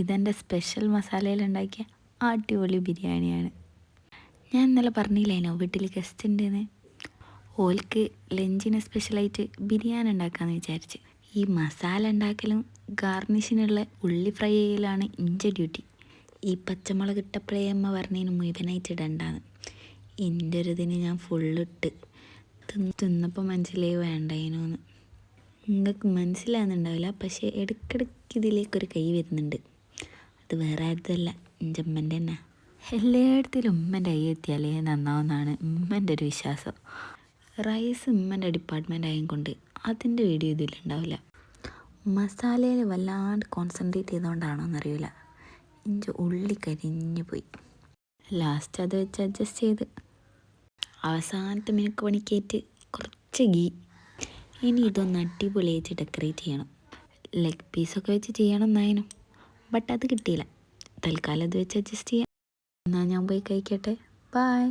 ഇതെൻ്റെ സ്പെഷ്യൽ മസാലയിലുണ്ടാക്കിയ അടിപൊളി ബിരിയാണിയാണ്. ഞാൻ ഇന്നലെ പറഞ്ഞില്ലേനോ വീട്ടിൽ ഗസ്റ്റ് ഉണ്ടെന്ന്. ഓൽക്ക് ലഞ്ചിന് സ്പെഷ്യലായിട്ട് ബിരിയാണി ഉണ്ടാക്കാമെന്ന് വിചാരിച്ച്. ഈ മസാല ഉണ്ടാക്കലും ഗാർണിഷിനുള്ള ഉള്ളി ഫ്രൈ ചെയ്യലാണ് ഇഞ്ച ഡ്യൂട്ടി. ഈ പച്ചമുളക് ഇട്ടപ്പോഴേ അമ്മ പറഞ്ഞതിന് മുഴുവനായിട്ട് ഇടണ്ടാന്ന്. എൻ്റെ ഒരു ഇതിന് ഞാൻ ഫുള്ളിട്ട് തിന്നപ്പോൾ മനസ്സിലായി വേണ്ടേനോന്ന്. നിങ്ങൾക്ക് മനസ്സിലാകുന്നുണ്ടാവില്ല, പക്ഷേ ഇടയ്ക്കിടയ്ക്ക് ഇതിലേക്കൊരു കൈ വരുന്നുണ്ട്. അത് വേറെ ആരുതല്ല, എൻ്റെ ഉമ്മൻ്റെ തന്നെ. എല്ലായിടത്തിലും ഉമ്മൻ്റെ കൈ എത്തിയാലേ നന്നാവുന്നതാണ് ഉമ്മൻ്റെ ഒരു വിശ്വാസം. റൈസ് ഉമ്മൻ്റെ ഡിപ്പാർട്ട്മെൻ്റ് ആയതുകൊണ്ട് അതിൻ്റെ വീഡിയോ ഇതിലുണ്ടാവില്ല. മസാലയിൽ വല്ലാണ്ട് കോൺസെൻട്രേറ്റ് ചെയ്തുകൊണ്ടാണോ എന്നറിയില്ല, ഇഞ്ചി ഉള്ളി കരിഞ്ഞു പോയി. ലാസ്റ്റ് അത് വെച്ച് അഡ്ജസ്റ്റ് ചെയ്ത് അവസാനത്തെ മിനുക്ക് പണിക്കേറ്റ് കുറച്ച് ഗീ. ഇനി ഇതൊന്ന് അടിപൊളിയായിട്ട് ഡെക്കറേറ്റ് ചെയ്യണം. ലെഗ് പീസൊക്കെ വെച്ച് ചെയ്യണം എന്നായിരുന്നു, ബട്ട് അത് കിട്ടിയില്ല. തൽക്കാലം അത് വെച്ച് അഡ്ജസ്റ്റ് ചെയ്യാം. എന്നാൽ ഞാൻ പോയി കഴിക്കട്ടെ. ബൈ.